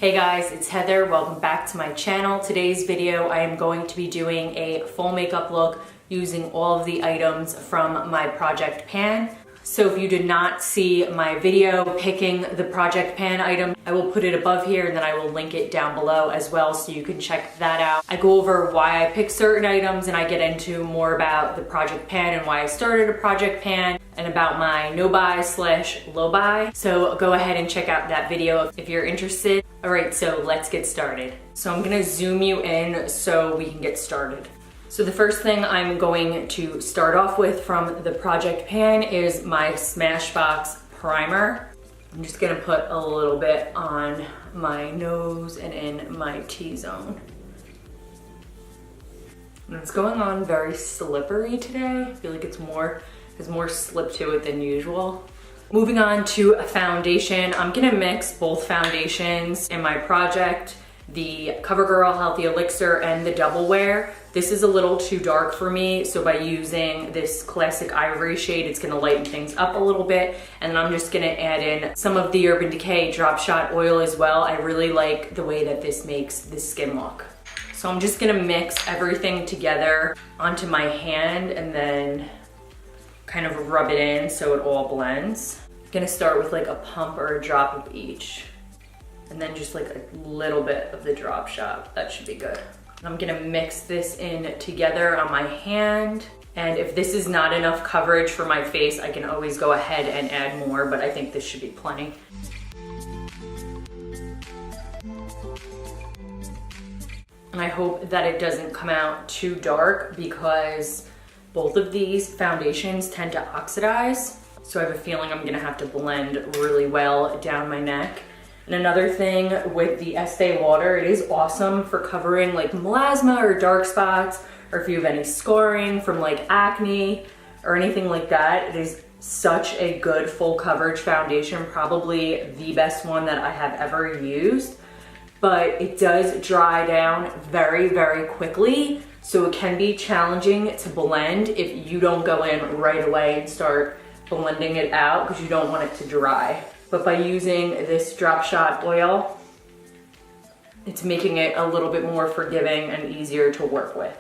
Hey guys, it's Heather. Welcome back to my channel. Today's video, I am going to be doing a full makeup look using all of the items from my project pan. So if you did not see my video picking the project pan item, I will put it above here and then I will link it down below as well so you can check that out. I go over why I pick certain items and I get into more about the project pan and why I started a project pan and about my no buy / low buy. So go ahead and check out that video if you're interested. All right, so let's get started. So I'm gonna zoom you in so we can get started. So the first thing I'm going to start off with from the project pan is my Smashbox primer. I'm just gonna put a little bit on my nose and in my T-zone. And it's going on very slippery today. I feel like it's has more slip to it than usual. Moving on to a foundation, I'm gonna mix both foundations in my project, the CoverGirl Healthy Elixir and the Double Wear. This is a little too dark for me, so by using this classic ivory shade, it's gonna lighten things up a little bit. And then I'm just gonna add in some of the Urban Decay Drop Shot Oil as well. I really like the way that this makes the skin look. So I'm just gonna mix everything together onto my hand and then kind of rub it in so it all blends. I'm gonna start with like a pump or a drop of each. And then just like a little bit of the Drop Shot. That should be good. I'm gonna mix this in together on my hand. And if this is not enough coverage for my face, I can always go ahead and add more, but I think this should be plenty. And I hope that it doesn't come out too dark because both of these foundations tend to oxidize. So I have a feeling I'm gonna have to blend really well down my neck. And another thing with the Estee Lauder, it is awesome for covering like melasma or dark spots, or if you have any scarring from like acne or anything like that. It is such a good full coverage foundation, probably the best one that I have ever used. But it does dry down very, very quickly. So it can be challenging to blend if you don't go in right away and start blending it out because you don't want it to dry. But by using this Drop Shot oil, it's making it a little bit more forgiving and easier to work with.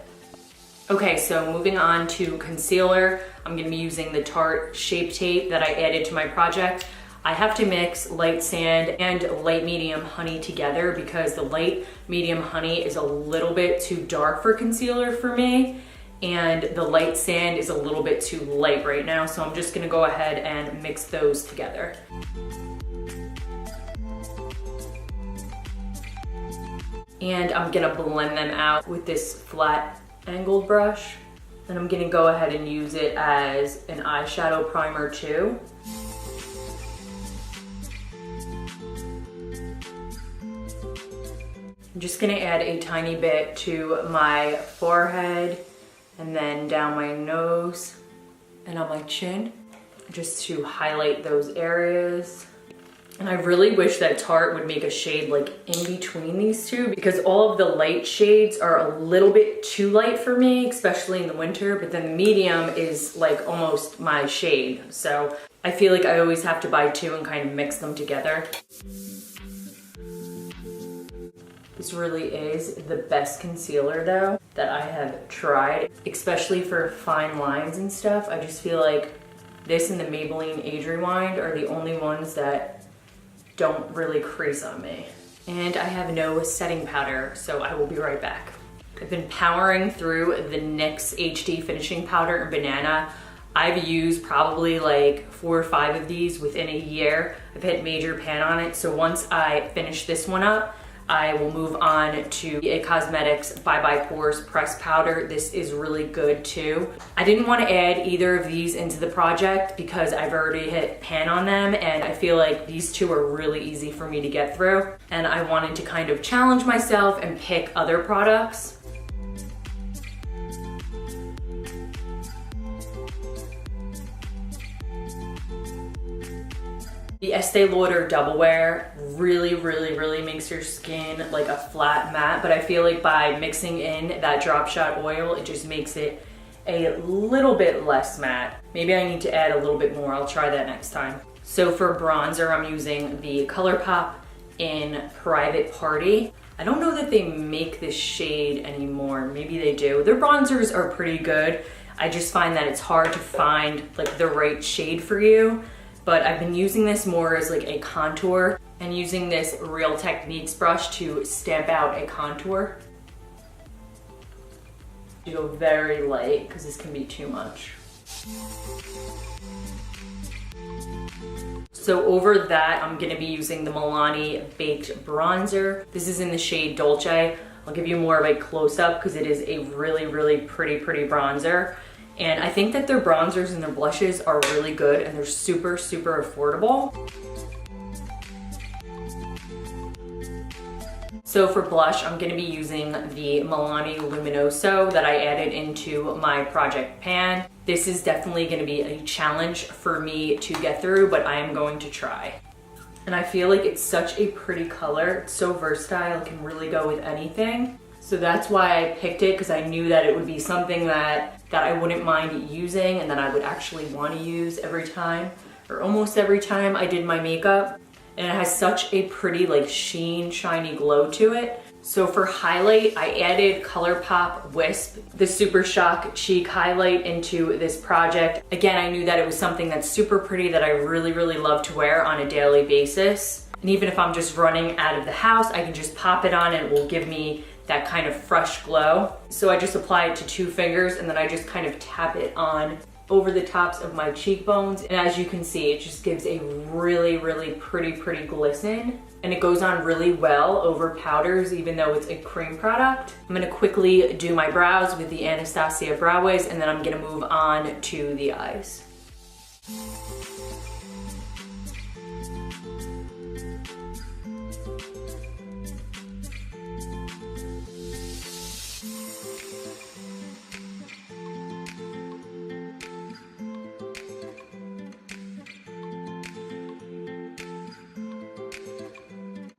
Okay, so moving on to concealer, I'm gonna be using the Tarte Shape Tape that I added to my project. I have to mix light sand and light medium honey together because the light medium honey is a little bit too dark for concealer for me, and the light sand is a little bit too light right now, so I'm just gonna go ahead and mix those together. And I'm gonna blend them out with this flat angled brush, and I'm gonna go ahead and use it as an eyeshadow primer too. I'm just gonna add a tiny bit to my forehead and then down my nose and on my chin, just to highlight those areas. And I really wish that Tarte would make a shade like in between these two because all of the light shades are a little bit too light for me, especially in the winter, but then the medium is like almost my shade. So I feel like I always have to buy two and kind of mix them together. This really is the best concealer though that I have tried, especially for fine lines and stuff. I just feel like this and the Maybelline Age Rewind are the only ones that don't really crease on me. And I have no setting powder, so I will be right back. I've been powering through the NYX HD Finishing Powder in Banana. I've used probably like 4 or 5 of these within a year. I've had major pan on it, so once I finish this one up, I will move on to a Cosmetics Bye Bye Pores Press Powder. This is really good too. I didn't want to add either of these into the project because I've already hit pan on them, and I feel like these two are really easy for me to get through. And I wanted to kind of challenge myself and pick other products. The Estee Lauder Double Wear really makes your skin like a flat matte, but I feel like by mixing in that Drop Shot oil, it just makes it a little bit less matte. Maybe I need to add a little bit more. I'll try that next time. So for bronzer, I'm using the Colourpop in Private Party. I don't know that they make this shade anymore. Maybe they do. Their bronzers are pretty good. I just find that it's hard to find like the right shade for you. But I've been using this more as like a contour and using this Real Techniques brush to stamp out a contour. You go very light because this can be too much. So over that, I'm gonna be using the Milani Baked Bronzer. This is in the shade Dolce. I'll give you more of a close-up because it is a really, really pretty bronzer. And I think that their bronzers and their blushes are really good and they're super, super affordable. So for blush, I'm gonna be using the Milani Luminoso that I added into my project pan. This is definitely gonna be a challenge for me to get through, but I am going to try. And I feel like it's such a pretty color. It's so versatile, it can really go with anything. So that's why I picked it, because I knew that it would be something that I wouldn't mind using and that I would actually want to use every time, or almost every time I did my makeup. And it has such a pretty like sheen, shiny glow to it. So for highlight, I added Colourpop Wisp, the Super Shock Cheek highlight into this project. Again, I knew that it was something that's super pretty that I really, really love to wear on a daily basis. And even if I'm just running out of the house, I can just pop it on and it will give me that kind of fresh glow. So I just apply it to 2 fingers and then I just kind of tap it on over the tops of my cheekbones. And as you can see, it just gives a really, really pretty glisten. And it goes on really well over powders, even though it's a cream product. I'm gonna quickly do my brows with the Anastasia Brow Wiz, and then I'm gonna move on to the eyes.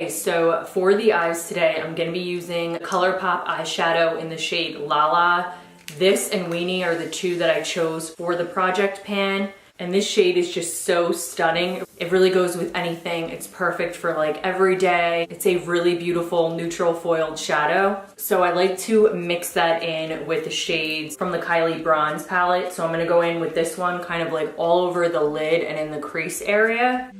So for the eyes today, I'm gonna be using Colourpop eyeshadow in the shade Lala. This and Weenie are the 2 that I chose for the project pan. And this shade is just so stunning. It really goes with anything. It's perfect for like every day. It's a really beautiful neutral foiled shadow. So I like to mix that in with the shades from the Kylie Bronze palette. So I'm gonna go in with this one kind of like all over the lid and in the crease area.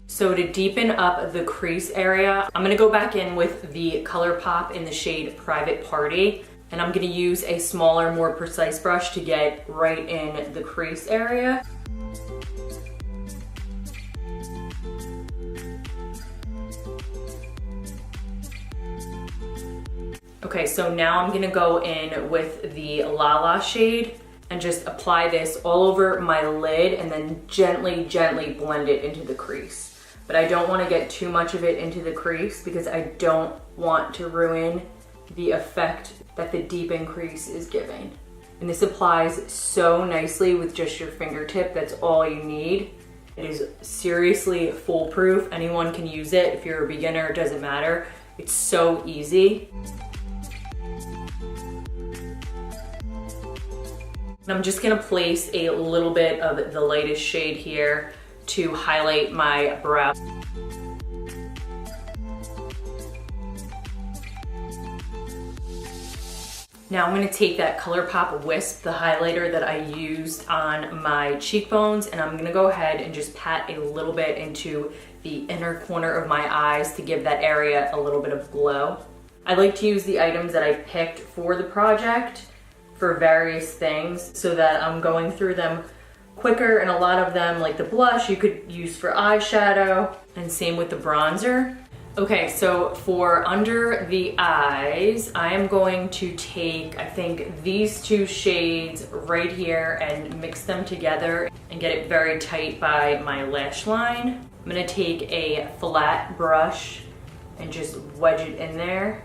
So to deepen up the crease area, I'm gonna go back in with the Colourpop in the shade Private Party, and I'm gonna use a smaller, more precise brush to get right in the crease area. Okay, so now I'm gonna go in with the Lala shade and just apply this all over my lid and then gently blend it into the crease. But I don't want to get too much of it into the crease because I don't want to ruin the effect that the deepened crease is giving. And this applies so nicely with just your fingertip. That's all you need. It is seriously foolproof. Anyone can use it. If you're a beginner, it doesn't matter. It's so easy. And I'm just gonna place a little bit of the lightest shade here to highlight my brow. Now I'm gonna take that Colourpop Wisp, the highlighter that I used on my cheekbones, and I'm gonna go ahead and just pat a little bit into the inner corner of my eyes to give that area a little bit of glow. I like to use the items that I picked for the project for various things so that I'm going through them quicker, and a lot of them, like the blush, you could use for eyeshadow, and same with the bronzer. Okay, so for under the eyes, I am going to take, I think, these 2 shades right here and mix them together and get it very tight by my lash line. I'm gonna take a flat brush and just wedge it in there.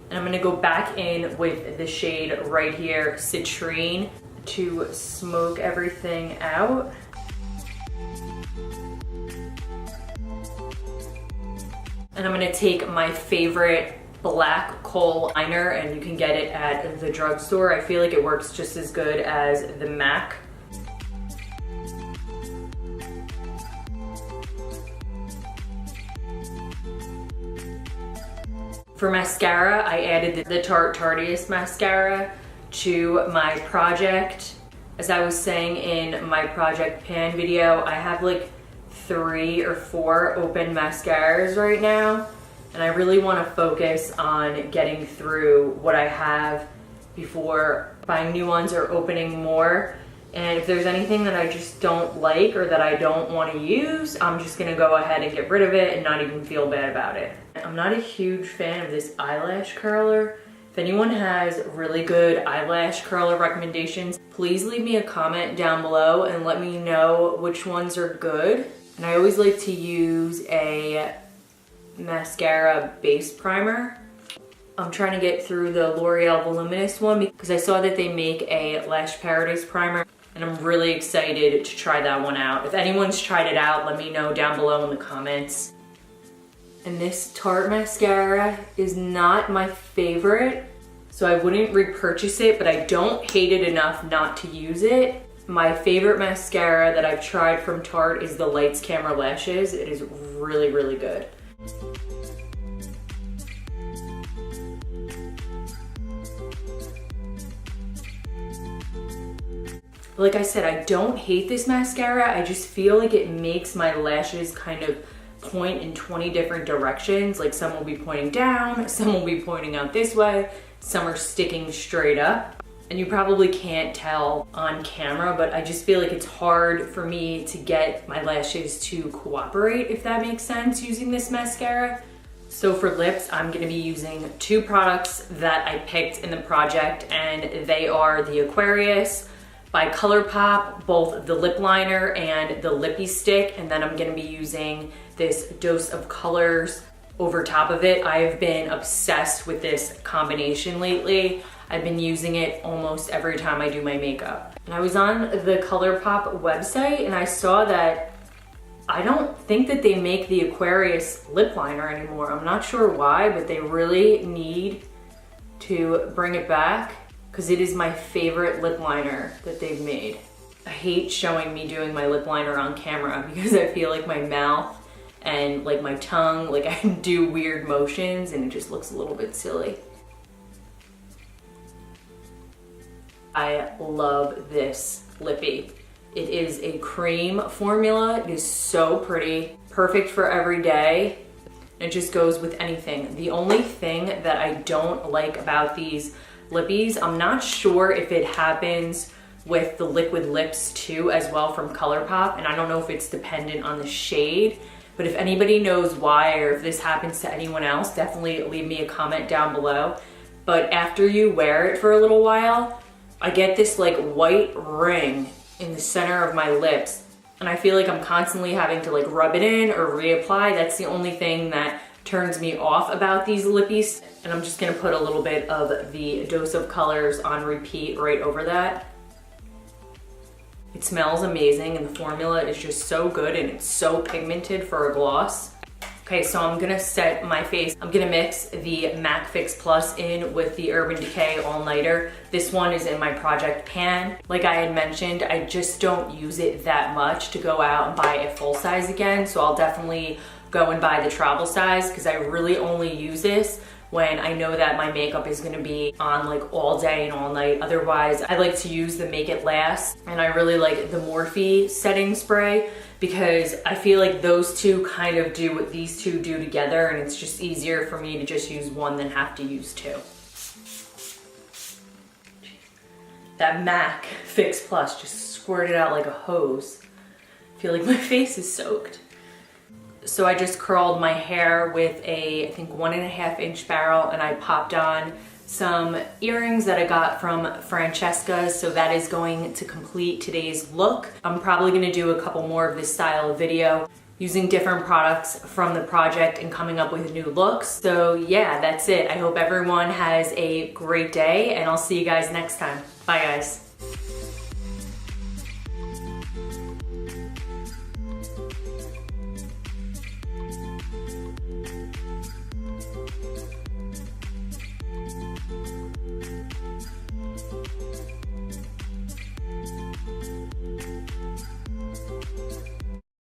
And And I'm gonna go back in with the shade right here, Citrine, to smoke everything out. And I'm gonna take my favorite black kohl liner, and you can get it at the drugstore. I feel like it works just as good as the MAC. For mascara, I added the Tarte Tarteist mascara to my project. As I was saying in my Project Pan video, I have like 3 or 4 open mascaras right now, and I really want to focus on getting through what I have before buying new ones or opening more. And if there's anything that I just don't like or that I don't want to use, I'm just gonna go ahead and get rid of it and not even feel bad about it. I'm not a huge fan of this eyelash curler. If anyone has really good eyelash curler recommendations, please leave me a comment down below and let me know which ones are good. And I always like to use a mascara base primer. I'm trying to get through the L'Oreal Voluminous one because I saw that they make a Lash Paradise primer, and I'm really excited to try that one out. If anyone's tried it out, let me know down below in the comments. And this Tarte mascara is not my favorite, so I wouldn't repurchase it, but I don't hate it enough not to use it. My favorite mascara that I've tried from Tarte is the Lights Camera Lashes. It is really, really good. Like I said, I don't hate this mascara. I just feel like it makes my lashes kind of point in 20 different directions. Like some will be pointing down, some will be pointing out this way, some are sticking straight up. And you probably can't tell on camera, but I just feel like it's hard for me to get my lashes to cooperate, if that makes sense, using this mascara. So for lips, I'm gonna be using 2 products that I picked in the project, and they are the Aquarius by Colourpop, both the lip liner and the lippy stick, and then I'm gonna be using this Dose of Colors over top of it. I have been obsessed with this combination lately. I've been using it almost every time I do my makeup. And I was on the Colourpop website and I saw that I don't think that they make the Aquarius lip liner anymore. I'm not sure why, but they really need to bring it back because it is my favorite lip liner that they've made. I hate showing me doing my lip liner on camera because I feel like my mouth and like my tongue, like I do weird motions and it just looks a little bit silly. I love this lippy. It is a cream formula. It is so pretty, perfect for every day. It just goes with anything. The only thing that I don't like about these lippies, I'm not sure if it happens with the liquid lips too as well from Colourpop, and I don't know if it's dependent on the shade, but if anybody knows why or if this happens to anyone else, definitely leave me a comment down below. But after you wear it for a little while, I get this like white ring in the center of my lips, and I feel like I'm constantly having to like rub it in or reapply. That's the only thing that turns me off about these lippies. And I'm just gonna put a little bit of the Dose of Colors on repeat right over that. It smells amazing and the formula is just so good and it's so pigmented for a gloss. Okay, so I'm gonna set my face. I'm gonna mix the MAC Fix Plus in with the Urban Decay All Nighter. This one is in my Project Pan. Like I had mentioned, I just don't use it that much to go out and buy a full size again. So I'll definitely go and buy the travel size because I really only use this when I know that my makeup is gonna be on like all day and all night. Otherwise, I like to use the Make It Last, and I really like the Morphe setting spray because I feel like those two kind of do what these two do together, and it's just easier for me to just use one than have to use 2. That MAC Fix Plus just squirted out like a hose. I feel like my face is soaked. So I just curled my hair with a, I think 1.5 inch barrel, and I popped on some earrings that I got from Francesca's, so that is going to complete today's look. I'm probably gonna do a couple more of this style of video. using different products from the project and coming up with new looks. So yeah, that's it. I hope everyone has a great day and I'll see you guys next time. Bye guys.